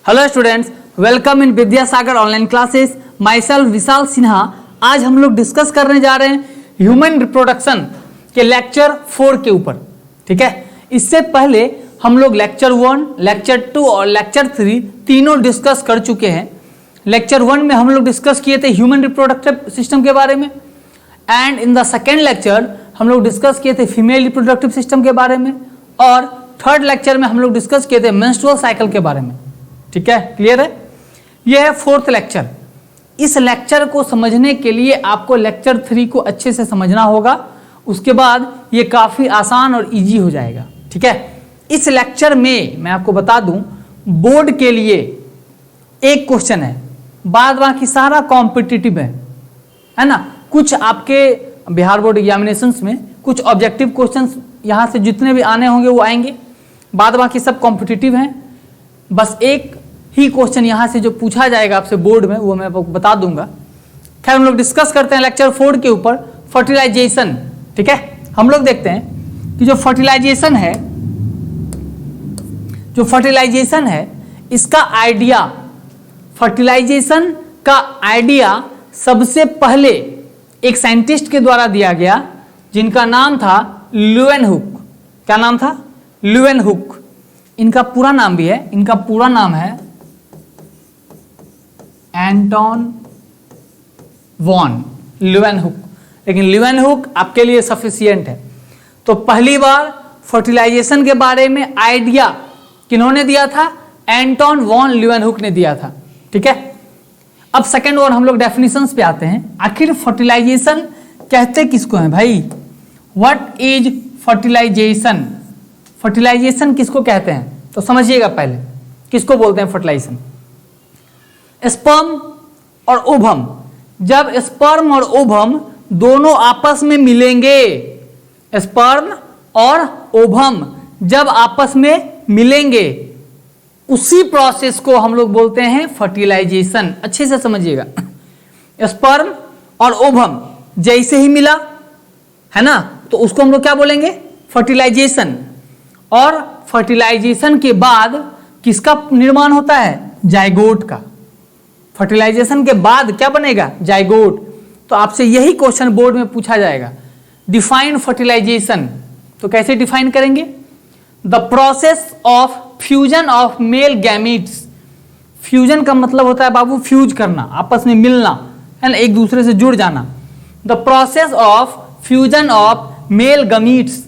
Hello students, welcome in Vidyasagar online classes. Myself Vishal Sinha. आज हम लोग डिस्कस करने जा रहे हैं ह्यूमन रिप्रोडक्शन के लेक्चर 4 के ऊपर। ठीक है, इससे पहले हम लोग लेक्चर 1, लेक्चर 2 और लेक्चर 3 तीनों डिस्कस कर चुके हैं। लेक्चर 1 में हम लोग डिस्कस किए थे ह्यूमन रिप्रोडक्टिव सिस्टम के बारे में, and in the second lecture हम लोग डिस्कस किए थे फीमेल रिप्रोडक्टिव सिस्टम के बारे में, और थर्ड लेक्चर में हम लोग डिस्कस किए थे मेंस्ट्रुअल साइकिल के बारे में। ठीक है, क्लियर है? यह है 4th लेक्चर। इस लेक्चर को समझने के लिए आपको लेक्चर 3 को अच्छे से समझना होगा, उसके बाद ये काफ़ी आसान और इजी हो जाएगा। ठीक है, इस लेक्चर में मैं आपको बता दूं, बोर्ड के लिए एक क्वेश्चन है, बाद बाकी सारा कॉम्पिटिटिव है ना। कुछ आपके बिहार बोर्ड एग्जामिनेशंस में कुछ ऑब्जेक्टिव क्वेश्चंस यहाँ से जितने भी आने होंगे वो आएंगे, बाद बाकी सब कॉम्पिटिटिव हैं। बस एक ही क्वेश्चन यहाँ से जो पूछा जाएगा आपसे बोर्ड में, वो मैं आपको बता दूंगा। खैर, हम लोग डिस्कस करते हैं लेक्चर 4 के ऊपर, फर्टिलाइजेशन। ठीक है, हम लोग देखते हैं कि जो फर्टिलाइजेशन है इसका आइडिया, फर्टिलाइजेशन का आइडिया सबसे पहले एक साइंटिस्ट के द्वारा दिया गया, जिनका नाम था ल्यूवेनहुक। क्या नाम था? ल्यूवेनहुक। इनका पूरा नाम भी है, इनका पूरा नाम है एंटोन वॉन ल्यूवेनहुक, लेकिन ल्यूवेनहुक आपके लिए सफिशिएंट है। तो पहली बार फर्टिलाइजेशन के बारे में आइडिया किन्होंने दिया था? एंटोन वॉन ल्यूवेनहुक ने दिया था। ठीक है, अब सेकेंड और हम लोग डेफिनेशंस पे आते हैं। आखिर फर्टिलाइजेशन कहते किसको हैं भाई? What is fertilisation? फर्टिलाइजेशन किसको कहते हैं? तो समझिएगा पहले, किसको बोलते हैं फर्टिलाइजेशन? स्पर्म और ओवम। जब स्पर्म और ओवम दोनों आपस में मिलेंगे, स्पर्म और ओवम जब आपस में मिलेंगे, उसी प्रोसेस को हम लोग बोलते हैं फर्टिलाइजेशन। अच्छे से समझिएगा, स्पर्म और ओवम जैसे ही मिला है ना, तो उसको हम लोग क्या बोलेंगे? फर्टिलाइजेशन। और फर्टिलाइजेशन के बाद किसका निर्माण होता है? जाइगोट का। फर्टिलाइजेशन के बाद क्या बनेगा? जाइगोट। तो आपसे यही क्वेश्चन बोर्ड में पूछा जाएगा, डिफाइन फर्टिलाइजेशन। तो कैसे डिफाइन करेंगे? The process of fusion of male gametes. Fusion का मतलब होता है बाबू फ्यूज करना, आपस में मिलना, है ना, एक दूसरे से जुड़ जाना। The process of fusion of male gametes,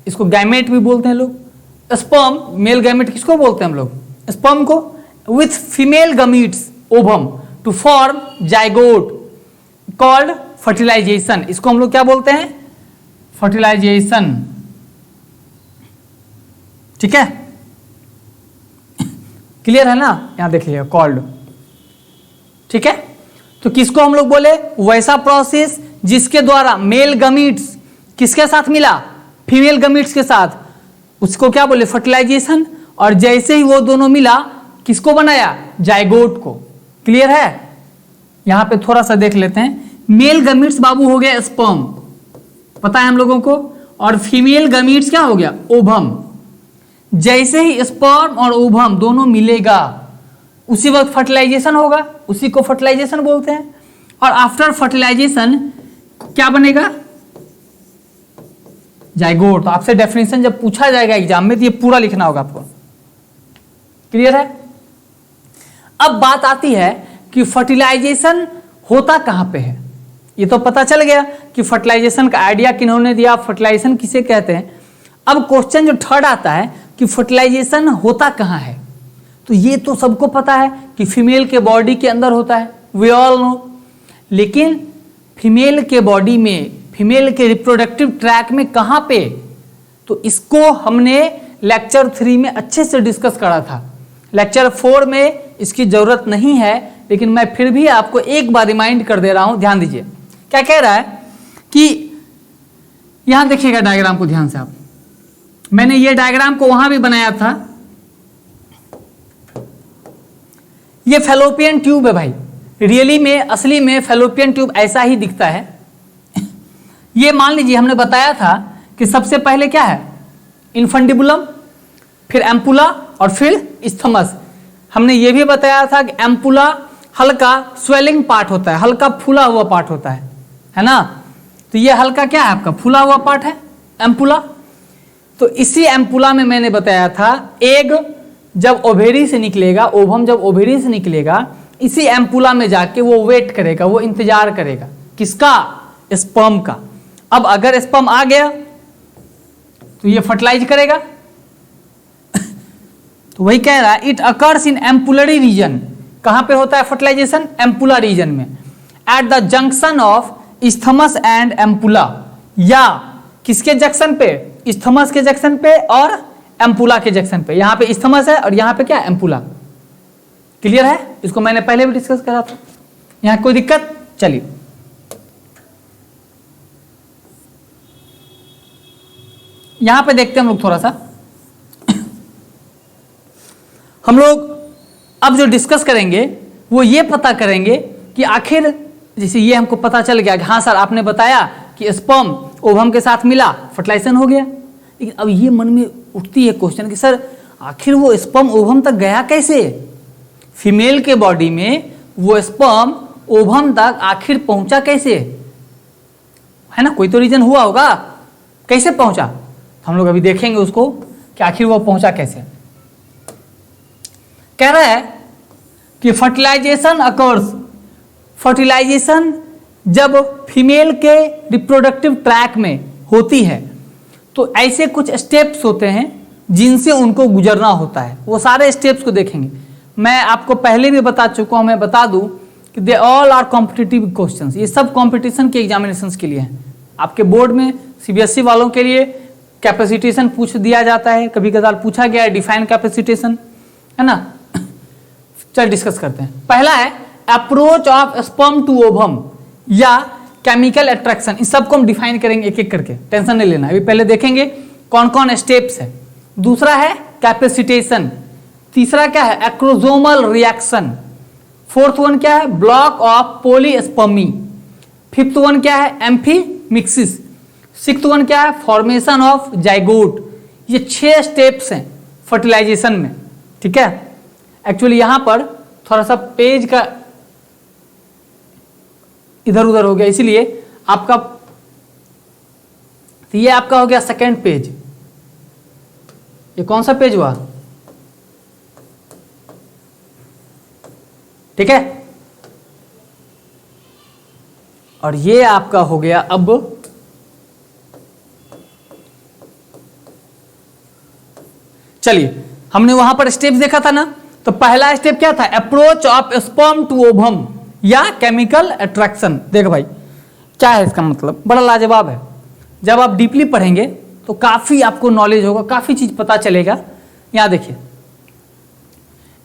इसको गैमेट भी बोलते हैं लोग। स्पर्म, मेल गैमेट किसको बोलते हैं हम लोग? स्पर्म को। With female gametes ovum to form zygote called fertilization. इसको हम लोग क्या बोलते हैं? फर्टिलाइजेशन। ठीक है, क्लियर है ना? यहां देख लीजिए, कॉल्ड। ठीक है, तो किसको हम लोग बोले? वैसा प्रोसेस जिसके द्वारा मेल गमीट्स किसके साथ मिला? फीमेल गमीट्स के साथ, उसको क्या बोले? फर्टिलाइजेशन। और जैसे ही वो दोनों मिला, किसको बनाया? जाइगोट को। क्लियर है? यहां पे थोड़ा सा देख लेते हैं। मेल गमीट्स बाबू हो गया स्पर्म, पता है हम लोगों को, और फीमेल गमीट्स क्या हो गया? ओवम। जैसे ही स्पर्म और ओवम दोनों मिलेगा, उसी वक्त फर्टिलाइजेशन होगा, उसी को फर्टिलाइजेशन बोलते हैं। और आफ्टर फर्टिलाइजेशन क्या बनेगा? जाइगोट। तो आपसे डेफिनेशन जब पूछा जाएगा एग्जाम में, तो ये पूरा लिखना होगा आपको। क्लियर है? अब बात आती है कि फर्टिलाइजेशन होता कहां पे है। ये तो पता चल गया कि फर्टिलाइजेशन का आइडिया किन्होंने दिया, फर्टिलाइजेशन किसे कहते हैं। अब क्वेश्चन जो थर्ड आता है कि फर्टिलाइजेशन होता कहां है, तो ये तो सबको पता है कि फीमेल के बॉडी के अंदर होता है, वी ऑल नो। लेकिन फीमेल के बॉडी में, फीमेल के रिप्रोडक्टिव ट्रैक में कहां पे, तो इसको हमने लेक्चर 3 में अच्छे से डिस्कस करा था। लेक्चर 4 में इसकी जरूरत नहीं है, लेकिन मैं फिर भी आपको एक बार रिमाइंड कर दे रहा हूं। ध्यान दीजिए, क्या कह रहा है कि यहां देखिएगा डायग्राम को ध्यान से आप। मैंने ये डायग्राम को वहां भी बनाया था। ये फैलोपियन ट्यूब है भाई, रियली में, असली में फैलोपियन ट्यूब ऐसा ही दिखता है। ये मान लीजिए हमने बताया था कि सबसे पहले क्या है? इन्फंडिबुलम, फिर एम्पुला और फिर स्थमस। हमने ये भी बताया था कि एम्पुला हल्का स्वेलिंग पार्ट होता है, हल्का फूला हुआ पार्ट होता है ना। तो ये हल्का क्या है आपका, फूला हुआ पार्ट है एम्पुला। तो इसी एम्पुला में मैंने बताया था एग जब ओवेरी से निकलेगा, ओवम जब ओवेरी से निकलेगा, इसी एम्पुला में जाके वो वेट करेगा, वो इंतजार करेगा किसका, स्पर्म का। अब अगर स्पर्म आ गया तो ये फर्टिलाइज करेगा। तो वही कह रहा है it occurs in ampullary region. कहां पे होता है फर्टिलाइजेशन, एम्पुला रीजन में, at the junction of isthmus and ampulla, या किसके जंक्शन पे, इस्थमस के जंक्शन पे और एम्पुला के जंक्शन पे। यहां पे इस्थमस है और यहां पे क्या, एम्पुला। क्लियर है, इसको मैंने पहले भी डिस्कस करा था। यहां कोई दिक्कत, चलिए यहां पे देखते हैं हम लोग थोड़ा सा। हम लोग अब जो डिस्कस करेंगे वो ये पता करेंगे कि आखिर, जैसे ये हमको पता चल गया कि हाँ सर आपने बताया कि स्पर्म ओवम के साथ मिला, फर्टिलाइजेशन हो गया। लेकिन अब ये मन में उठती है क्वेश्चन कि सर आखिर वो स्पर्म ओवम तक गया कैसे, फीमेल के बॉडी में वो स्पर्म ओवम तक आखिर पहुंचा कैसे, है ना, कोई तो रीजन हुआ होगा, कैसे पहुंचा। तो हम लोग अभी देखेंगे उसको कि आखिर वो पहुंचा कैसे। कह रहा है कि फर्टिलाइजेशन अकर्स, फर्टिलाइजेशन जब फीमेल के रिप्रोडक्टिव ट्रैक में होती है तो ऐसे कुछ स्टेप्स होते हैं जिनसे उनको गुजरना होता है। वो सारे स्टेप्स को देखेंगे। मैं आपको पहले भी बता चुका हूं, मैं बता दूं कि they all are competitive questions. ये सब कॉम्पिटिशन के एग्जामिनेशंस के लिए हैं। आपके बोर्ड में सीबीएसई वालों के लिए कैपेसिटेशन पूछ दिया जाता है, कभी कभार पूछा गया है डिफाइन कैपेसिटेशन, है ना। चल डिस्कस करते हैं। पहला है approach of sperm to ovum या केमिकल अट्रैक्शन। इस सबको हम डिफाइन करेंगे एक एक करके, टेंशन नहीं लेना। अभी पहले देखेंगे कौन कौन स्टेप्स है। दूसरा है कैपेसिटेशन। तीसरा क्या है, एक्रोसोमल रिएक्शन। फोर्थ वन क्या है, block of polyspermy. Fifth one क्या है, एम्फीमिक्सिस। सिक्स्थ वन क्या है, फॉर्मेशन ऑफ जाइगोट। ये 6 स्टेप्स हैं फर्टिलाइजेशन में, ठीक है। एक्चुअली यहां पर थोड़ा सा पेज का इधर उधर हो गया, इसीलिए आपका, तो ये आपका हो गया सेकेंड पेज। ये कौन सा पेज हुआ, ठीक है। और ये आपका हो गया अब चलिए, हमने वहां पर स्टेप्स देखा था ना। तो पहला स्टेप क्या था, approach of sperm to ovum या केमिकल अट्रैक्शन। देख भाई क्या है इसका मतलब, बड़ा लाजवाब है। जब आप डीपली पढ़ेंगे तो काफी आपको नॉलेज होगा, काफी चीज पता चलेगा। यहां देखिए,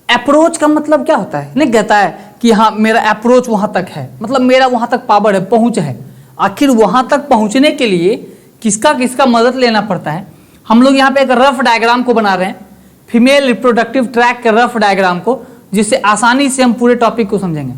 अप्रोच का मतलब क्या होता है, नहीं कहता है कि हाँ मेरा अप्रोच वहां तक है, मतलब मेरा वहां तक पावर है, पहुंच है। आखिर वहां तक पहुंचने के लिए किसका किसका मदद लेना पड़ता है। हम लोग यहाँ पे एक रफ डायग्राम को बना रहे हैं, फीमेल रिप्रोडक्टिव ट्रैक के रफ डायग्राम को, जिससे आसानी से हम पूरे टॉपिक को समझेंगे।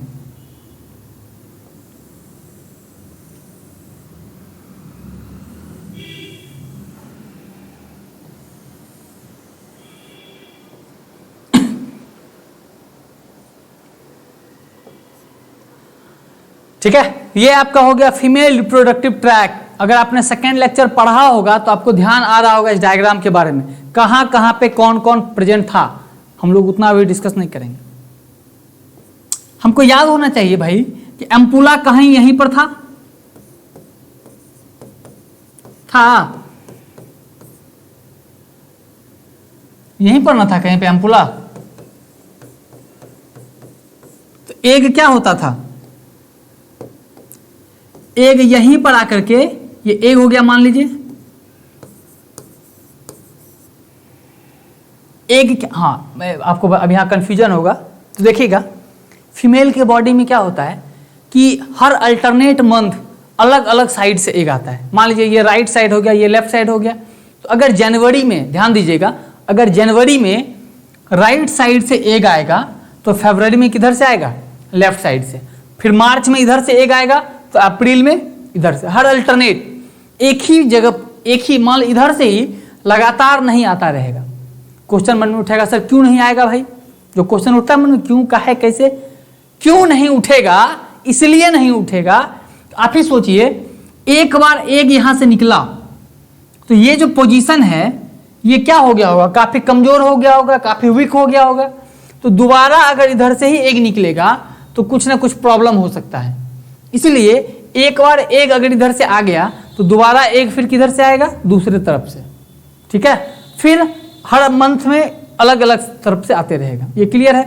ठीक है, ये आपका हो गया फीमेल रिप्रोडक्टिव ट्रैक। अगर आपने सेकेंड लेक्चर पढ़ा होगा तो आपको ध्यान आ रहा होगा इस डायग्राम के बारे में, कहां कहां पे कौन कौन प्रेजेंट था। हम लोग उतना अभी डिस्कस नहीं करेंगे। हमको याद होना चाहिए भाई कि एम्पुला कहीं यहीं पर था यहीं पर ना था कहीं पे एम्पुला। तो एग क्या होता था, एग यहीं पर आकर के, ये एग हो गया मान लीजिए। एग क्या, हाँ मैं आपको अभी यहाँ कंफ्यूजन होगा तो देखिएगा, फीमेल के बॉडी में क्या होता है कि हर अल्टरनेट मंथ अलग अलग साइड से एग आता है। मान लीजिए ये राइट साइड हो गया, ये लेफ्ट साइड हो गया। तो अगर जनवरी में, ध्यान दीजिएगा, अगर जनवरी में राइट साइड से एग आएगा तो फरवरी में किधर से आएगा, लेफ्ट साइड से। फिर मार्च में इधर से एग आएगा तो अप्रैल में इधर से। हर अल्टरनेट एक ही जगह, एक ही मान इधर से ही लगातार नहीं आता रहेगा। क्वेश्चन मन में उठेगा सर क्यों नहीं आएगा भाई, जो क्वेश्चन उठता है मन में, क्यों का है, कैसे, क्यों नहीं उठेगा, इसलिए नहीं उठेगा। आप ही सोचिए, एक बार एग यहां से निकला तो ये जो पोजीशन है ये क्या हो गया होगा, काफी कमजोर हो गया होगा, काफी वीक हो गया होगा। तो दोबारा अगर इधर से ही एग निकलेगा तो कुछ ना कुछ प्रॉब्लम हो सकता है। इसलिए एक बार एग अगर इधर से आ गया तो दोबारा एग फिर किधर से आएगा, दूसरे तरफ से, ठीक है। फिर हर मंथ में अलग अलग तरफ से आते रहेगा। ये क्लियर है।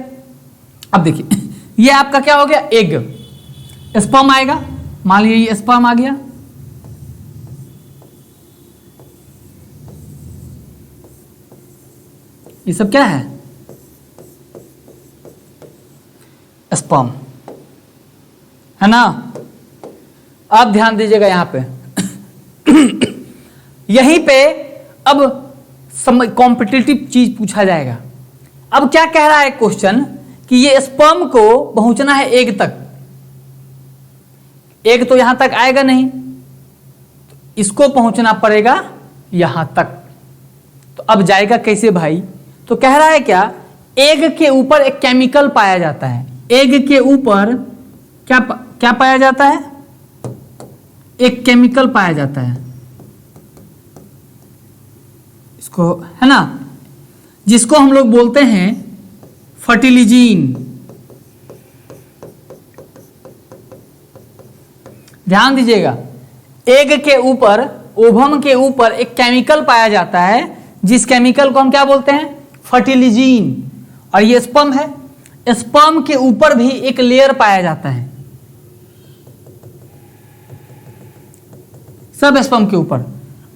अब देखिए ये आपका क्या हो गया, एग, स्पर्म आएगा, मान लीजिए ये स्पर्म आ गया, ये सब क्या है, स्पर्म है ना। अब ध्यान दीजिएगा यहां पे यहीं पे अब कॉम्पिटिटिव चीज पूछा जाएगा। अब क्या कह रहा है क्वेश्चन कि ये स्पर्म को पहुंचना है एग तक, एग तो यहां तक आएगा नहीं, इसको पहुंचना पड़ेगा यहां तक। तो अब जाएगा कैसे भाई, तो कह रहा है क्या, एग के ऊपर एक केमिकल पाया जाता है, एग के ऊपर क्या पाया जाता है, एक केमिकल पाया जाता है, इसको है ना, जिसको हम लोग बोलते हैं फर्टिलिजीन। ध्यान दीजिएगा, एग के ऊपर, ओवम के ऊपर एक केमिकल पाया जाता है, जिस केमिकल को हम क्या बोलते हैं, फर्टिलिजीन। और ये स्पर्म है, स्पर्म के ऊपर भी एक लेयर पाया जाता है, सब स्पर्म के ऊपर,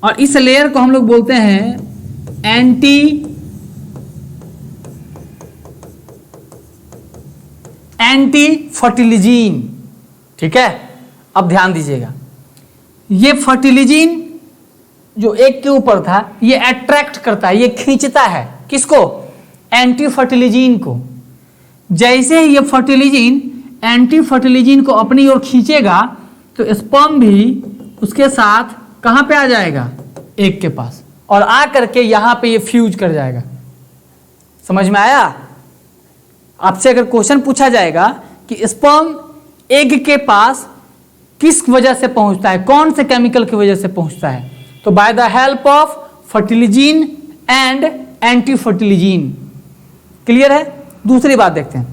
और इस लेयर को हम लोग बोलते हैं एंटी फर्टिलिजीन, ठीक है। अब ध्यान दीजिएगा, ये फर्टिलिजीन जो एग के ऊपर था ये अट्रैक्ट करता है, ये खींचता है किसको, एंटी फर्टिलिजीन को। जैसे ही ये फर्टिलिजीन एंटी फर्टिलिजीन को अपनी ओर खींचेगा तो स्पर्म भी उसके साथ कहां पे आ जाएगा, एग के पास, और आ करके यहां पे ये फ्यूज कर जाएगा। समझ में आया। आपसे अगर क्वेश्चन पूछा जाएगा कि स्पर्म एग के पास किस वजह से पहुंचता है, कौन से केमिकल की वजह से पहुंचता है, तो by the help of fertilizin and anti fertilizin. Clear है। दूसरी बात देखते हैं,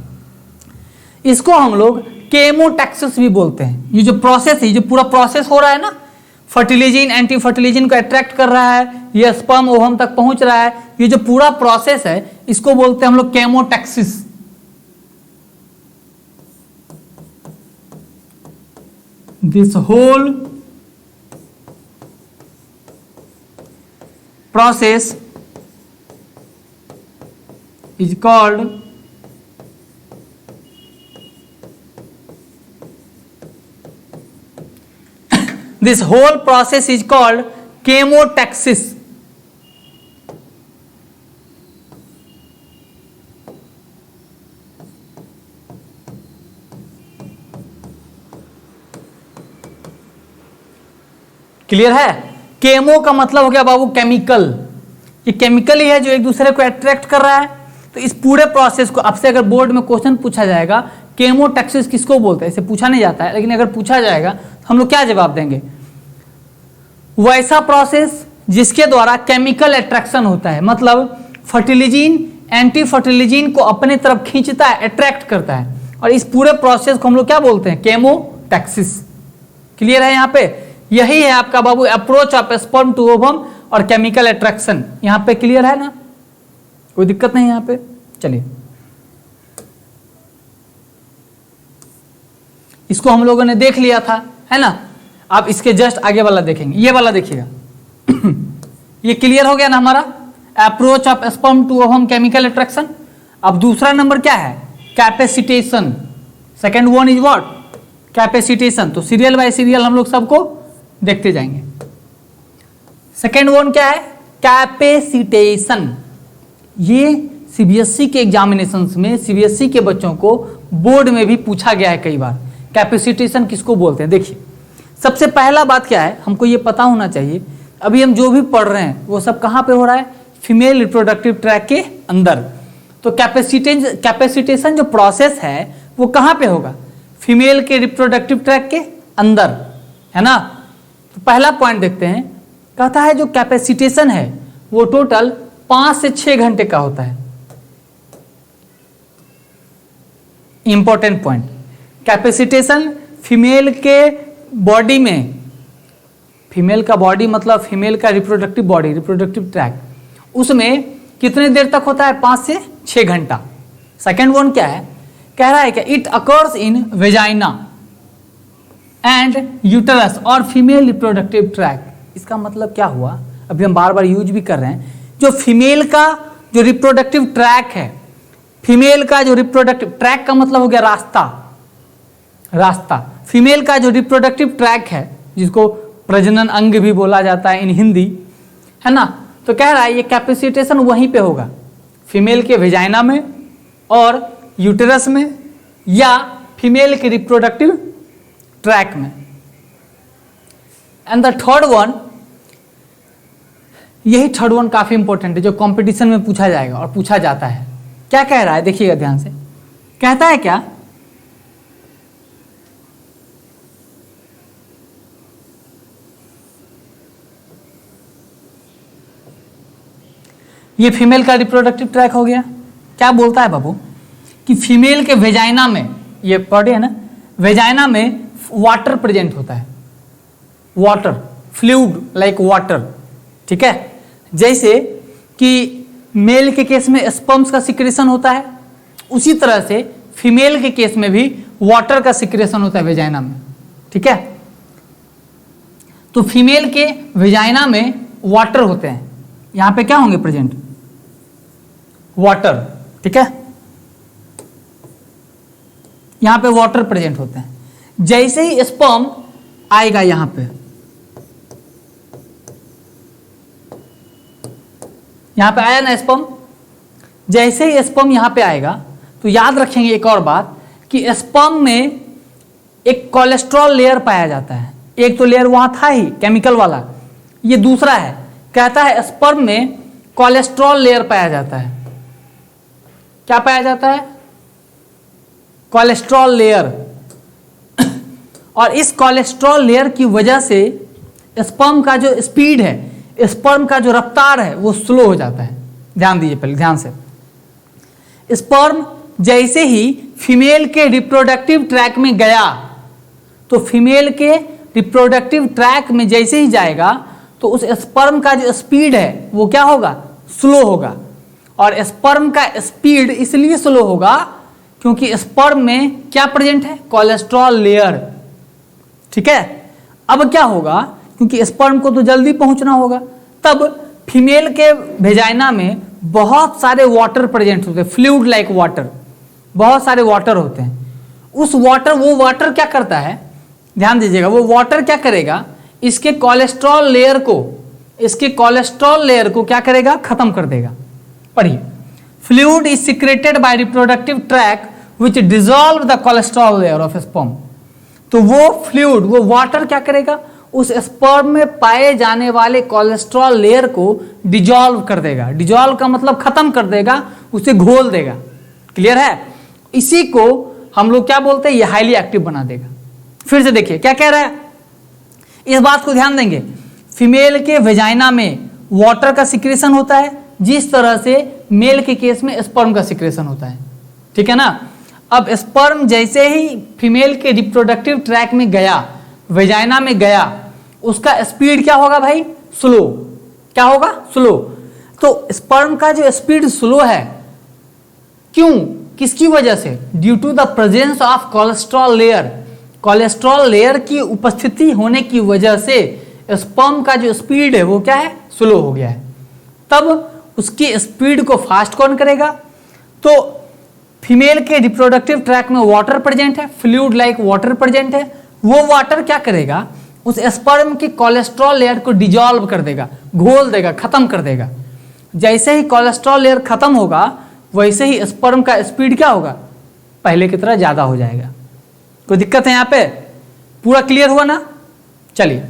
इसको हम लोग केमोटैक्सिस भी बोलते हैं। ये जो प्रोसेस है, जो पूरा प्रोसेस हो रहा है ना, फर्टिलिजीन एंटी फर्टिलिजीन को अट्रैक्ट कर रहा है, ये स्पर्म ओवम तक पहुंच रहा है, ये जो पूरा प्रोसेस है इसको बोलते हैं हम लोग chemotaxis. This whole process is called this whole process is called chemotaxis. Clear है। केमो का मतलब हो गया बाबू केमिकल, ये केमिकल ही है जो एक दूसरे को अट्रैक्ट कर रहा है। तो इस पूरे प्रोसेस को आपसे अगर बोर्ड में क्वेश्चन पूछा जाएगा केमोटैक्सिस किसको बोलते हैं, इसे पूछा नहीं जाता है, लेकिन अगर पूछा जाएगा तो हम लोग क्या जवाब देंगे, वैसा प्रोसेस जिसके द्वारा केमिकल अट्रैक्शन होता है, मतलब फर्टिलिजीन एंटी फर्टिलिजीन को अपने तरफ खींचता है, अट्रैक्ट करता है, और इस पूरे प्रोसेस को हम लोग क्या बोलते हैं, केमोटैक्सिस। क्लियर है। यहाँ पे यही है आपका बाबू approach of sperm to ovum और केमिकल अट्रैक्शन। यहां पे क्लियर है ना, कोई दिक्कत नहीं यहां पे। चलिए इसको हम लोगों ने देख लिया था, है ना। अब इसके जस्ट आगे वाला देखेंगे, ये वाला देखिएगा ये क्लियर हो गया ना हमारा, approach of sperm to ovum chemical attraction. अब दूसरा नंबर क्या है, capacitation. Second one is what, capacitation. तो सीरियल बाय सीरियल हम लोग सबको देखते जाएंगे। सेकेंड वन क्या है, कैपेसिटेशन। ये सीबीएसई के एग्जामिनेशंस में, सीबीएसई के बच्चों को बोर्ड में भी पूछा गया है कई बार, कैपेसिटेशन किसको बोलते हैं। देखिए सबसे पहला बात क्या है, हमको ये पता होना चाहिए, अभी हम जो भी पढ़ रहे हैं वो सब कहाँ पे हो रहा है, फीमेल रिप्रोडक्टिव ट्रैक के अंदर। तो कैपेसिटेशन जो प्रोसेस है वो कहाँ पे होगा? फीमेल के रिप्रोडक्टिव ट्रैक के अंदर, है ना। तो पहला पॉइंट देखते हैं, कहता है जो कैपेसिटेशन है वो टोटल 5 से 6 घंटे का होता है। इंपॉर्टेंट पॉइंट, कैपेसिटेशन फीमेल के बॉडी में, फीमेल का बॉडी मतलब फीमेल का रिप्रोडक्टिव बॉडी, रिप्रोडक्टिव ट्रैक, उसमें कितने देर तक होता है? 5 से 6 घंटा। सेकेंड वन क्या है? कह रहा है कि it occurs in vagina and uterus और फीमेल रिप्रोडक्टिव ट्रैक। इसका मतलब क्या हुआ? अभी हम बार बार यूज भी कर रहे हैं, जो फीमेल का जो रिप्रोडक्टिव ट्रैक है, फीमेल का जो रिप्रोडक्टिव ट्रैक का मतलब हो गया रास्ता, रास्ता। फीमेल का जो रिप्रोडक्टिव ट्रैक है, जिसको प्रजनन अंग भी बोला जाता है इन हिंदी, है ना। तो कह रहा है ये कैपेसिटेशन वहीं पे होगा, फीमेल के वेजाइना में और यूटेरस में या फीमेल के रिप्रोडक्टिव ट्रैक में। एंड द थर्ड वन, यही थर्ड वन काफी इंपॉर्टेंट है, जो कंपटीशन में पूछा जाएगा और पूछा जाता है। क्या कह रहा है देखिएगा ध्यान से, कहता है क्या? ये फीमेल का रिप्रोडक्टिव ट्रैक हो गया। क्या बोलता है बाबू कि फीमेल के वेजाइना में, ये बॉडी है ना, वेजाइना में वाटर प्रेजेंट होता है, वाटर, फ्लूइड लाइक वाटर, ठीक है। जैसे कि मेल के केस में स्पर्म्स का सिक्रेशन होता है, उसी तरह से फीमेल के केस में भी वाटर का सिक्रेशन होता है वेजाइना में, ठीक है। तो फीमेल के वेजाइना में वाटर होते हैं, यहां पे क्या होंगे प्रेजेंट? वाटर, ठीक है। यहां पे वाटर प्रेजेंट होते हैं। जैसे ही स्पर्म आएगा यहां पे, यहां पे आया ना स्पर्म, जैसे ही स्पर्म यहां पे आएगा तो याद रखेंगे एक और बात कि स्पर्म में एक कोलेस्ट्रॉल लेयर पाया जाता है। एक तो लेयर वहां था ही केमिकल वाला, ये दूसरा है, कहता है स्पर्म में कोलेस्ट्रॉल लेयर पाया जाता है। क्या पाया जाता है? Cholesterol layer. और इस कोलेस्ट्रॉल लेयर की वजह से स्पर्म का जो स्पीड है, स्पर्म का जो रफ्तार है वो स्लो हो जाता है। ध्यान दीजिए पहले ध्यान से, स्पर्म जैसे ही फीमेल के रिप्रोडक्टिव ट्रैक में गया, तो फीमेल के रिप्रोडक्टिव ट्रैक में जैसे ही जाएगा तो उस स्पर्म का जो स्पीड है वो क्या होगा? स्लो होगा। और स्पर्म का स्पीड इसलिए स्लो होगा क्योंकि स्पर्म में क्या प्रेजेंट है? कोलेस्ट्रॉल लेयर, ठीक है। अब क्या होगा? क्योंकि स्पर्म को तो जल्दी पहुंचना होगा, तब फीमेल के वेजाइना में बहुत सारे वाटर प्रेजेंट होते हैं, फ्लूइड लाइक वाटर, बहुत सारे वाटर होते हैं। उस वाटर, वो वाटर क्या करता है? ध्यान दीजिएगा, वो वाटर क्या करेगा? इसके कोलेस्ट्रॉल लेयर को, इसके कोलेस्ट्रॉल लेयर को क्या करेगा? खत्म कर देगा। पढ़िए, fluid is secreted by reproductive tract which dissolve the cholesterol layer of sperm. तो वो फ्लूइड, वो वाटर क्या करेगा? उस स्पर्म में पाए जाने वाले कोलेस्ट्रॉल लेयर को डिजॉल्व कर देगा। डिजॉल्व का मतलब खत्म कर देगा, उसे घोल देगा। क्लियर है? इसी को हम लोग क्या बोलते हैं? ये हाईली एक्टिव बना देगा। फिर से देखिए क्या कह रहा है, इस बात को ध्यान देंगे। फीमेल के वेजाइना में वाटर का सिक्रेशन होता है, जिस तरह से मेल के केस में स्पर्म का सिक्रेशन होता है, ठीक है ना। अब स्पर्म जैसे ही फीमेल के रिप्रोडक्टिव ट्रैक में गया, वेजाइना में गया, उसका स्पीड क्या होगा भाई? स्लो। क्या होगा? स्लो। तो स्पर्म का जो स्पीड स्लो है, क्यों? किसकी वजह से? Due to the presence of cholesterol layer. Cholesterol layer की उपस्थिति होने की वजह से स्पर्म का जो स्पीड है वो क्या है? स्लो हो गया है। तब उसकी स्पीड को फास्ट कौन करेगा? तो फीमेल के रिप्रोडक्टिव ट्रैक में वाटर प्रेजेंट है, फ्लूइड लाइक वाटर प्रेजेंट है, वो वाटर क्या करेगा? उस स्पर्म की कोलेस्ट्रॉल लेयर को डिजॉल्व कर देगा, घोल देगा, खत्म कर देगा। जैसे ही कोलेस्ट्रॉल लेयर खत्म होगा, वैसे ही स्पर्म का स्पीड क्या होगा? पहले की तरह ज्यादा हो जाएगा। कोई दिक्कत है यहाँ पे? पूरा क्लियर हुआ ना? चलिए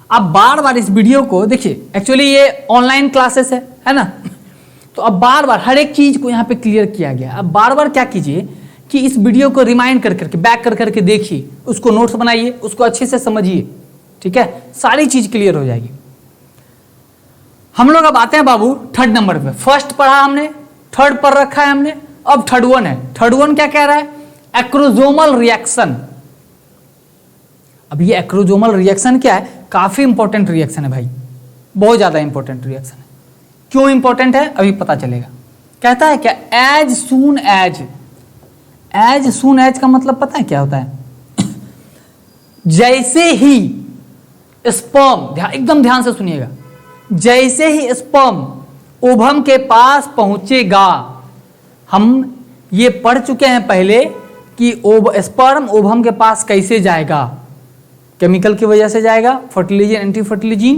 आप बार बार इस वीडियो को देखिए, एक्चुअली ये ऑनलाइन क्लासेस है ना, तो अब बार बार हर एक चीज को यहाँ पे क्लियर किया गया। अब बार बार क्या कीजिए कि इस वीडियो को रिमाइंड कर करके बैक कर करके देखिए, उसको नोट्स बनाइए, उसको अच्छे से समझिए, ठीक है, सारी चीज क्लियर हो जाएगी। हम लोग अब आते हैं बाबू थर्ड नंबर पे। फर्स्ट पढ़ा हमने, थर्ड पर रखा है हमने, अब थर्ड वन है। थर्ड वन क्या कह रहा है? Acrosomal reaction. अब ये एक्रोजोमल रिएक्शन क्या है? काफी इंपॉर्टेंट रिएक्शन है भाई, बहुत ज्यादा इंपॉर्टेंट रिएक्शन है। क्यों इंपॉर्टेंट है अभी पता चलेगा। कहता है क्या? As soon as, as soon as का मतलब पता है क्या होता है? जैसे ही स्पर्म, एकदम ध्यान से सुनिएगा, जैसे ही स्पर्म ओवम के पास पहुंचेगा, हम ये पढ़ चुके हैं पहले कि स्पर्म ओवम के पास कैसे जाएगा, केमिकल की वजह से जाएगा, फर्टिलाइजिन एंटी फर्टिलाइजिन,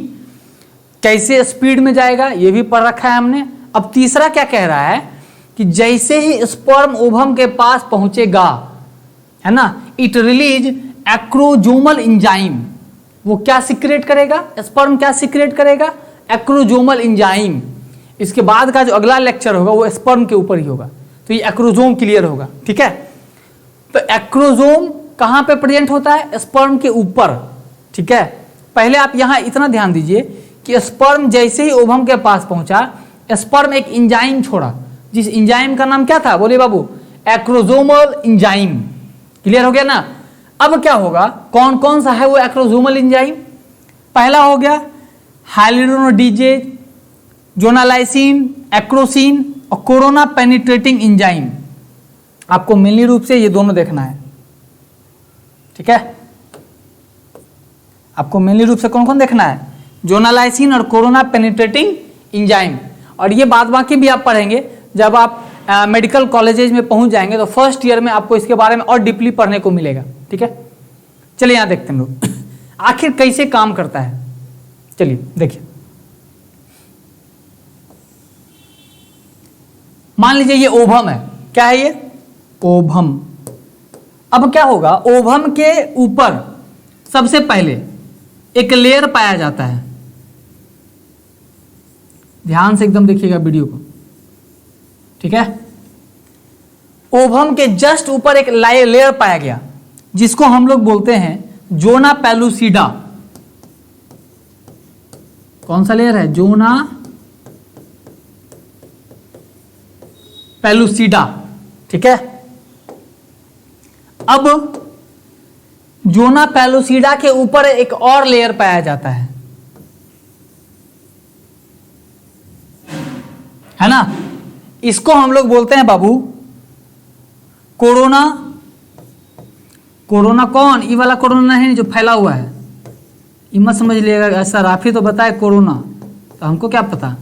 कैसे स्पीड में जाएगा ये भी पढ़ रखा है हमने। अब तीसरा क्या कह रहा है कि जैसे ही स्पर्म ओवम के पास पहुंचेगा, है ना, इट रिलीज एक्रोजोमल एंजाइम। वो क्या सीक्रेट करेगा? स्पर्म क्या सीक्रेट करेगा? Acrosomal enzyme. इसके बाद का जो अगला लेक्चर होगा वो स्पर्म के ऊपर ही होगा, तो ये एक्रोजोम क्लियर होगा, ठीक है। तो एक्रोजोम कहां पे प्रेजेंट होता है? स्पर्म के ऊपर, ठीक है। पहले आप यहां इतना ध्यान दीजिए कि स्पर्म जैसे ही ओवम के पास पहुंचा, स्पर्म एक एंजाइम छोड़ा, जिस एंजाइम का नाम क्या था? बोले बाबू, एक्रोजोमल एंजाइम। क्लियर हो गया ना? अब क्या होगा? कौन कौन सा है वो एक्रोजोमल एंजाइम? पहला हो गया हाइलुरोनिडेज, जोनालाइसिन, एक्रोसिन और कोरोना पेनिट्रेटिंग एंजाइम। आपको मेनली रूप से ये दोनों देखना है, ठीक है। आपको मेनली रूप से कौन कौन देखना है? जोनालाइसिन और कोरोना पेनिट्रेटिंग एंजाइम। और ये बाद बाकी भी आप पढ़ेंगे जब आप मेडिकल कॉलेजेज में पहुंच जाएंगे, तो फर्स्ट ईयर में आपको इसके बारे में और डीपली पढ़ने को मिलेगा, ठीक है। चलिए यहां देखते हैं लोग आखिर कैसे काम करता है। चलिए देखिए, मान लीजिए ये ओवम है। क्या है ये? ओवम। अब क्या होगा? ओवम के ऊपर सबसे पहले एक लेयर पाया जाता है। ध्यान से एकदम देखिएगा वीडियो को, ठीक है। ओवम के जस्ट ऊपर एक लेयर पाया गया, जिसको हम लोग बोलते हैं जोना पेलुसिडा। कौन सा लेयर है? जोना पेलुसिडा, ठीक है। अब जोना पेलुसिडा के ऊपर एक और लेयर पाया जाता है ना। इसको हम लोग बोलते हैं बाबू कोरोना। कोरोना कौन? ये वाला कोरोना है जो फैला हुआ है, ये मत समझ लिएगा ऐसा राफी तो बताए कोरोना, तो हमको क्या पता,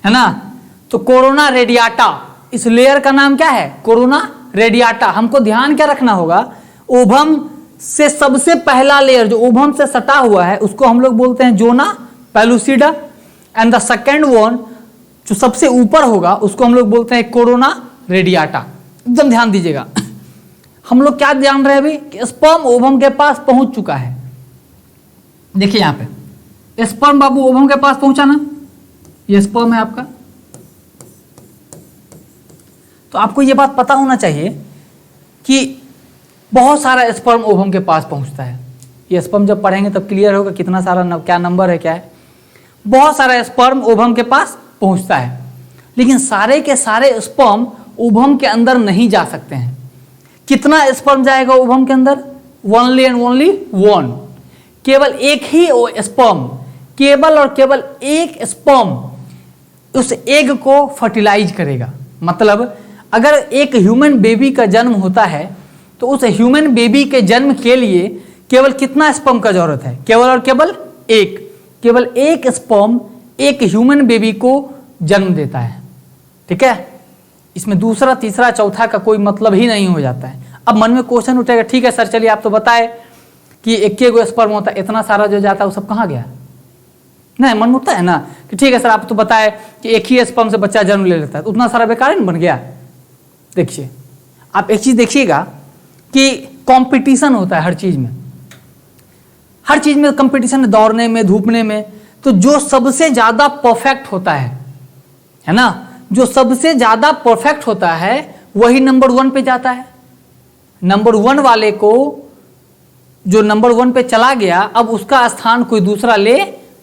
है ना। तो कोरोना रेडियाटा, इस लेयर का नाम क्या है? Corona radiata. हमको ध्यान क्या रखना होगा? ओवम से सबसे पहला लेयर जो ओवम से सटा हुआ है उसको हम लोग बोलते हैं zona pellucida, and the second one जो सबसे ऊपर होगा उसको हम लोग बोलते हैं कोरोना रेडियाटा। एकदम ध्यान दीजिएगा। हम लोग क्या जान रहे हैं अभी कि स्पर्म ओवम के पास पहुंच चुका है। देखिए यहां पे स्पर्म बाबू ओवम के पास पहुंचा ना, ये स्पर्म है आपका। तो आपको ये बात पता होना चाहिए कि बहुत सारा स्पर्म ओवम के पास पहुंचता है। ये स्पर्म जब पढ़ेंगे तब क्लियर होगा कितना सारा क्या नंबर है, क्या है। बहुत सारा स्पर्म ओवम के पास पहुंचता है, लेकिन सारे के सारे स्पर्म ओवम के अंदर नहीं जा सकते हैं। कितना स्पर्म जाएगा ओवम के अंदर? Only and only one. केवल एक ही स्पर्म, केवल और केवल एक स्पर्म उस एग को फर्टिलाइज करेगा। मतलब अगर एक ह्यूमन बेबी का जन्म होता है तो उस ह्यूमन बेबी के जन्म के लिए केवल कितना स्पर्म का जरूरत है? केवल और केवल एक। केवल एक स्पर्म एक ह्यूमन बेबी को जन्म देता है, ठीक है। इसमें दूसरा तीसरा चौथा का कोई मतलब ही नहीं हो जाता है। अब मन में क्वेश्चन उठेगा, ठीक है सर चलिए आप तो बताए कि एक गो स्पर्म होता है, इतना सारा जो जाता है वो सब कहाँ गया? नहीं, मन उठता है ना कि ठीक है सर आप तो बताए कि एक ही स्पर्म से बच्चा जन्म ले लेता है, तो उतना सारा बेकार नहीं बन गया। देखिए आप एक चीज देखिएगा कि कंपटीशन होता है हर चीज में। हर चीज में कंपटीशन है, दौड़ने में, धूपने में। तो जो सबसे ज्यादा परफेक्ट होता है ना, जो सबसे ज्यादा परफेक्ट होता है वही नंबर 1 पे जाता है। नंबर 1 वाले को, जो नंबर 1 पे चला गया, अब उसका स्थान कोई दूसरा ले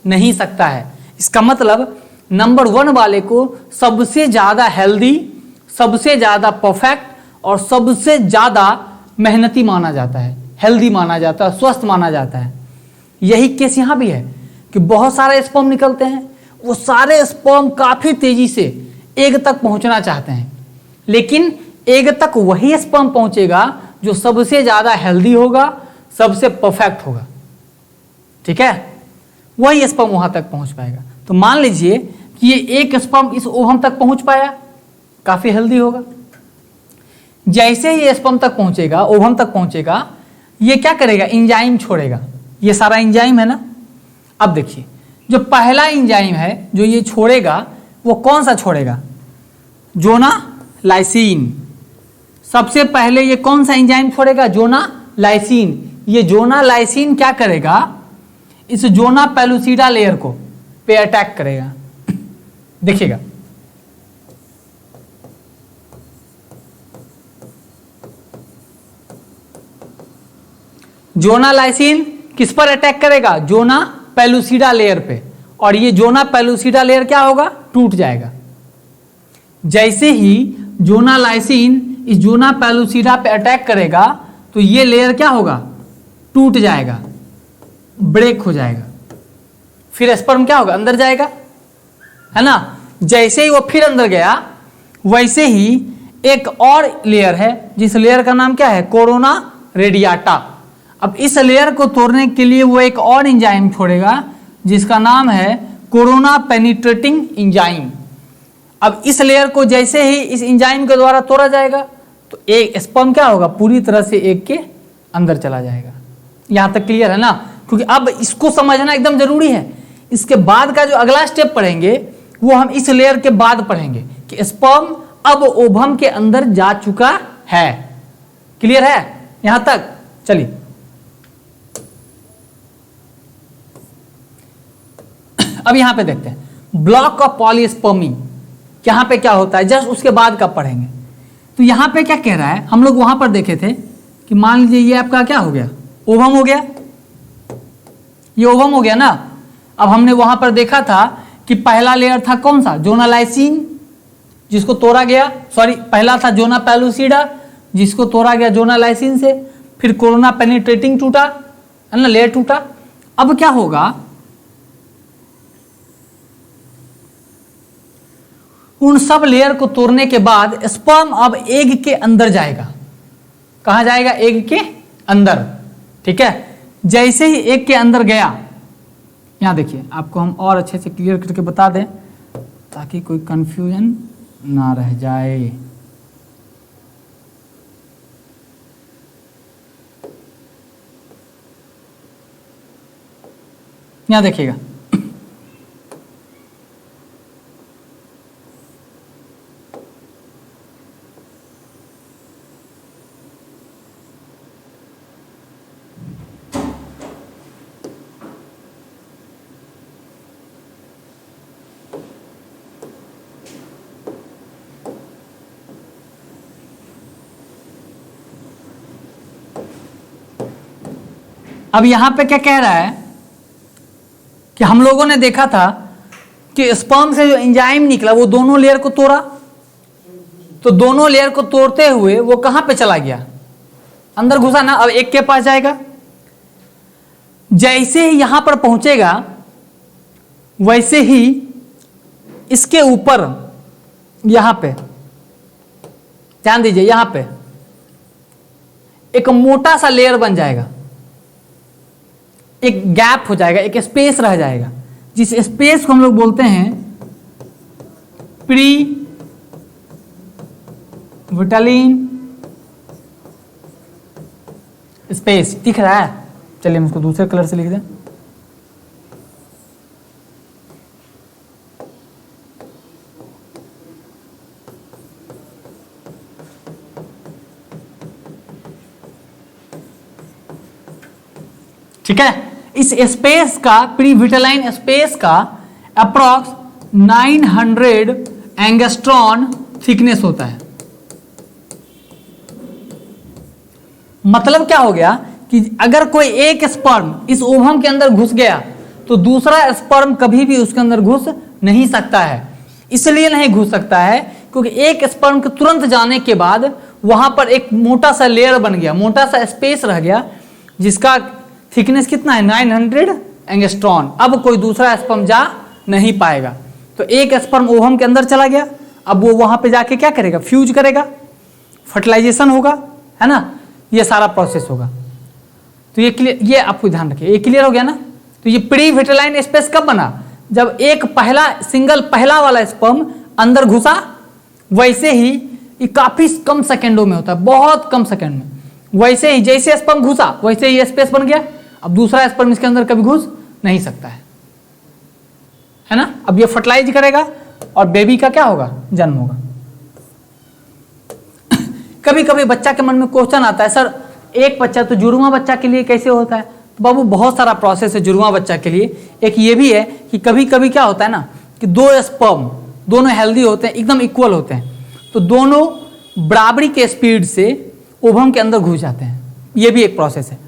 नहीं सकता है। इसका मतलब नंबर 1 वाले को सबसे ज्यादा हेल्दी, सबसे ज्यादा परफेक्ट और सबसे ज्यादा मेहनती माना जाता है, हेल्दी माना जाता है, स्वस्थ माना जाता है। यही केस यहां भी है कि बहुत सारे स्पर्म निकलते हैं, वो सारे स्पर्म काफी तेजी से एग तक पहुंचना चाहते हैं, लेकिन एग तक वही स्पर्म पहुंचेगा जो सबसे ज्यादा हेल्दी होगा, सबसे परफेक्ट होगा। ठीक है, वही स्पर्म वहां तक पहुंच पाएगा। तो मान लीजिए कि ये एक स्पर्म इस ओवम तक पहुंच पाया, काफी हेल्दी होगा। जैसे ही ये स्पर्म तक पहुंचेगा, ओवम तक पहुंचेगा, ये क्या करेगा, एंजाइम छोड़ेगा। ये सारा एंजाइम है ना। अब देखिए, जो पहला एंजाइम है जो ये छोड़ेगा, वो कौन सा छोड़ेगा, जोना लाइसिन। सबसे पहले ये कौन सा एंजाइम छोड़ेगा, जोना लाइसिन। ये जोना लाइसिन क्या करेगा, इस जोना पेलुसिडा लेयर को पे अटैक करेगा। देखिएगा, जोना लाइसिन किस पर अटैक करेगा, जोना पेलुसिडा लेयर पे, और ये जोना पेलुसिडा लेयर क्या होगा, टूट जाएगा। जैसे ही जोना लाइसिन इस जोना पेलुसिडा पे अटैक करेगा तो ये लेयर क्या होगा, टूट जाएगा, ब्रेक हो जाएगा। फिर स्पर्म क्या होगा, अंदर जाएगा, है ना। जैसे ही वो फिर अंदर गया, वैसे ही एक और लेयर है, जिस लेयर का नाम क्या है, कोरोना रेडियाटा। अब इस लेयर को तोड़ने के लिए वो एक और एंजाइम छोड़ेगा जिसका नाम है कोरोना पेनिट्रेटिंग एंजाइम। अब इस लेयर को जैसे ही इस एंजाइम के द्वारा तोड़ा जाएगा तो एक स्पर्म क्या होगा, पूरी तरह से एग के अंदर चला जाएगा। यहां तक क्लियर है ना, क्योंकि अब इसको समझना एकदम जरूरी है। इसके बाद का जो अगला स्टेप पढ़ेंगे वो हम इस लेयर के बाद पढ़ेंगे कि स्पर्म अब ओवम के अंदर जा चुका है। क्लियर है यहां तक? चलिए अब यहां पे देखते हैं ब्लॉक ऑफ पॉलीस्पर्मी, यहां पे क्या होता है, जस्ट उसके बाद का पढ़ेंगे। तो यहां पे क्या कह रहा है, हम लोग वहां पर देखे थे कि मान लीजिए ये आपका क्या हो गया, ओवम हो गया, ये ओवम हो गया ना। अब हमने वहां पर देखा था कि पहला लेयर था कौन सा, जोना लाइसिन, जिसको तोड़ा गया, सॉरी पहला था जोना पेलुसिडा जिसको तोड़ा गया जोना लाइसिन से, फिर कोरोना पेनिट्रेटिंग टूटा, है ना, लेयर टूटा। अब क्या होगा, उन सब लेयर को तोड़ने के बाद स्पर्म अब एग के अंदर जाएगा। कहां जाएगा, एग के अंदर। ठीक है, जैसे ही एग के अंदर गया, यहां देखिए आपको हम और अच्छे से क्लियर करके बता दें ताकि कोई कंफ्यूजन ना रह जाए। यहां देखिएगा, अब यहां पे क्या कह रहा है कि हम लोगों ने देखा था कि स्पर्म से जो एंजाइम निकला वो दोनों लेयर को तोड़ा, तो दोनों लेयर को तोड़ते हुए वो कहां पे चला गया, अंदर घुसा ना। अब एक के पास जाएगा, जैसे ही यहां पर पहुंचेगा वैसे ही इसके ऊपर यहां पे ध्यान दीजिए, यहां पे एक मोटा सा लेयर बन जाएगा, एक गैप हो जाएगा, एक स्पेस रह जाएगा, जिस स्पेस को हम लोग बोलते हैं प्री विटालिन स्पेस। दिख रहा है, चलिए हम इसको दूसरे कलर से लिख दें। ठीक है, इस स्पेस का, प्री विटालाइन स्पेस का अप्रॉक्स 900 एंगस्ट्रॉन थिकनेस होता है। मतलब क्या हो गया कि अगर कोई एक स्पर्म इस ओवम के अंदर घुस गया तो दूसरा स्पर्म कभी भी उसके अंदर घुस नहीं सकता है। इसलिए नहीं घुस सकता है क्योंकि एक स्पर्म के तुरंत जाने के बाद वहां पर एक मोटा सा लेयर बन गया, मोटा सा स्पेस रह गया जिसका थिकनेस कितना है 900 एंगस्ट्रॉन। अब कोई दूसरा स्पर्म जा नहीं पाएगा। तो एक स्पर्म ओवम के अंदर चला गया, अब वो वहां पे जाके क्या करेगा, फ्यूज करेगा, फर्टिलाइजेशन होगा, है ना, ये सारा प्रोसेस होगा। तो ये क्लियर, ये आपको ध्यान रखिए, ये क्लियर हो गया ना। तो ये प्री विटालाइन स्पेस कब बना, जब एक पहला वाला स्पर्म अंदर घुसा, वैसे ही ये काफी कम सेकेंडों में होता है, बहुत कम सेकेंड में। वैसे ही जैसे स्पर्म घुसा वैसे ही स्पेस बन गया, अब दूसरा स्पर्म इसके अंदर कभी घुस नहीं सकता है ना। अब ये फर्टिलाइज करेगा और बेबी का क्या होगा, जन्म होगा। कभी कभी बच्चा के मन में क्वेश्चन आता है, सर एक बच्चा तो जुड़वा बच्चा के लिए कैसे होता है? तो बाबू बहुत सारा प्रोसेस है जुड़वा बच्चा के लिए। एक ये भी है कि कभी कभी क्या होता है ना कि दो स्पर्म दोनों हेल्दी होते हैं, एकदम इक्वल होते हैं, तो दोनों बराबरी के स्पीड से ओवम के अंदर घुस जाते हैं, ये भी एक प्रोसेस है।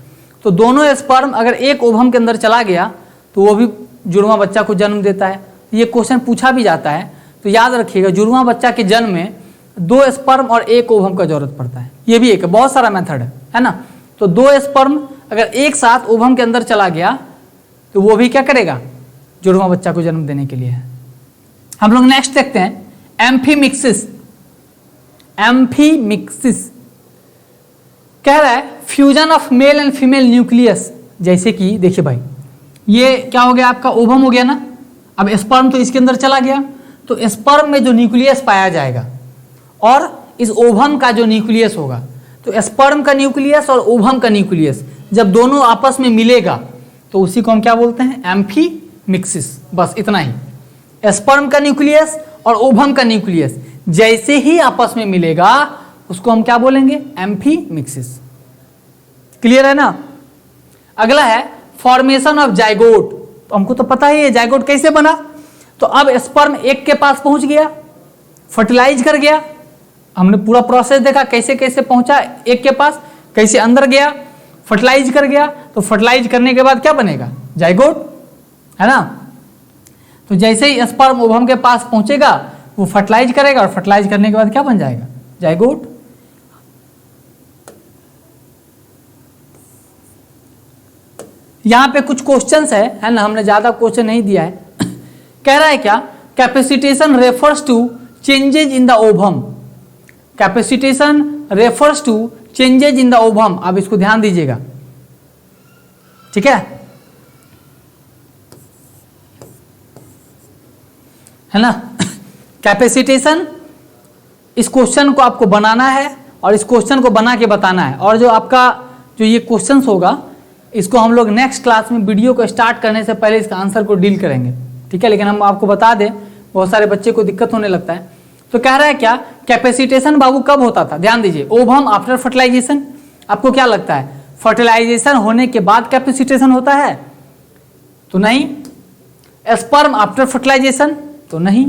तो दोनों स्पर्म अगर एक ओवम के अंदर चला गया तो वो भी जुड़वा बच्चा को जन्म देता है। ये क्वेश्चन पूछा भी जाता है, तो याद रखिएगा जुड़वा बच्चा के जन्म में 2 स्पर्म और 1 ओवम का जरूरत पड़ता है। ये भी एक बहुत सारा मेथड है ना। तो 2 स्पर्म अगर एक साथ ओवम के अंदर चला गया तो वो भी क्या करेगा, जुड़वा बच्चा को जन्म देने के लिए है। हम लोग नेक्स्ट देखते हैं एम्फीमिक्सिस। एम्फीमिक्सिस कह रहा है fusion of male and female nucleus. जैसे कि देखिए भाई, ये क्या हो गया, आपका ओवम हो गया ना, अब स्पर्म तो इसके अंदर चला गया, तो स्पर्म में जो न्यूक्लियस पाया जाएगा और इस ओवम का जो न्यूक्लियस होगा, तो स्पर्म का न्यूक्लियस और ओवम का न्यूक्लियस जब दोनों आपस में मिलेगा तो उसी को हम क्या बोलते हैं, एम्फीमिक्सिस। बस इतना ही, स्पर्म का न्यूक्लियस और ओवम का न्यूक्लियस जैसे ही आपस में मिलेगा उसको हम क्या बोलेंगे, एम्फीमिक्सिस। क्लियर है ना। अगला है फॉर्मेशन ऑफ जाइगोट। तो हमको तो पता ही है जाइगोट कैसे बना। तो अब स्पर्म एक के पास पहुंच गया, फर्टिलाइज कर गया, हमने पूरा प्रोसेस देखा कैसे कैसे पहुंचा एक के पास, कैसे अंदर गया, फर्टिलाइज कर गया। तो फर्टिलाइज करने के बाद क्या बनेगा, जाइगोट, है ना। तो जैसे ही स्पर्म ओवम के पास पहुंचेगा वो फर्टिलाइज करेगा और फर्टिलाइज करने के बाद क्या बन जाएगा, जाइगोट। यहां पे कुछ क्वेश्चंस है ना, हमने ज्यादा क्वेश्चन नहीं दिया है। कह रहा है क्या, capacitation refers to changes in the ovum. Capacitation refers to changes in the ovum. आप इसको ध्यान दीजिएगा, ठीक है ना। कैपेसिटेशन, इस क्वेश्चन को आपको बनाना है और इस क्वेश्चन को बना के बताना है। और जो आपका जो ये क्वेश्चंस होगा इसको हम लोग नेक्स्ट क्लास में वीडियो को स्टार्ट करने से पहले इसका आंसर को डील करेंगे, ठीक है। लेकिन हम आपको बता दें, बहुत सारे बच्चे को दिक्कत होने लगता है। तो कह रहा है क्या, कैपेसिटेशन बाबू कब होता था, ध्यान दीजिए, ओवम आफ्टर फर्टिलाइजेशन। आपको क्या लगता है, फर्टिलाइजेशन होने के बाद कैपेसिटेशन होता है? तो नहीं। Sperm after fertilization? तो नहीं।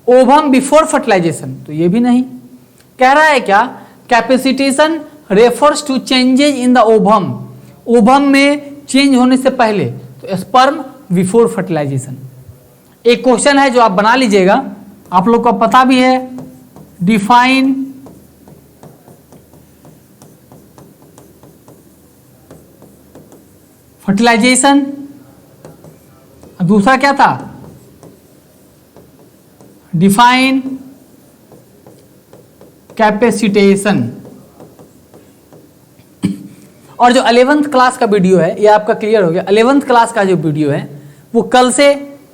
Ovum before fertilization? तो ये भी नहीं। कह रहा है क्या, capacitation refers to changes in the ovum. Ovum में चेंज होने से पहले, तो स्पर्म बिफोर फर्टिलाइजेशन। एक क्वेश्चन है जो आप बना लीजिएगा, आप लोग को पता भी है, डिफाइन फर्टिलाइजेशन। दूसरा क्या था, डिफाइन कैपेसिटेशन। और जो 11th क्लास का वीडियो है ये आपका क्लियर हो गया। 11th क्लास का जो वीडियो है वो कल से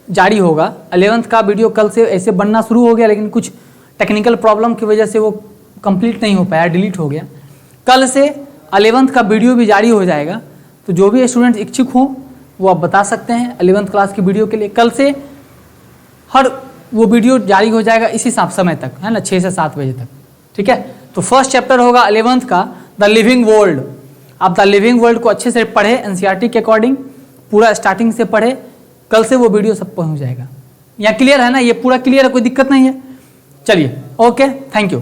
जारी होगा। 11th का वीडियो कल से ऐसे बनना शुरू हो गया, लेकिन कुछ टेक्निकल प्रॉब्लम की वजह से वो कंप्लीट नहीं हो पाया, डिलीट हो गया। कल से 11th का वीडियो भी जारी हो जाएगा। तो जो भी स्टूडेंट इच्छुक हो वो आप बता सकते हैं 11th क्लास की वीडियो के लिए। कल से हर वो वीडियो जारी हो जाएगा इसी समय तक, है ना, 6 से 7 बजे तक, ठीक है। तो फर्स्ट चैप्टर होगा 11th का द लिविंग वर्ल्ड। आप द लिविंग वर्ल्ड को अच्छे से पढ़े एनसीईआरटी के अकॉर्डिंग, पूरा स्टार्टिंग से पढ़े, कल से वो वीडियो सब पहुंच जाएगा। यहाँ क्लियर है ना, ये पूरा क्लियर है, कोई दिक्कत नहीं है। चलिए ओके, थैंक यू।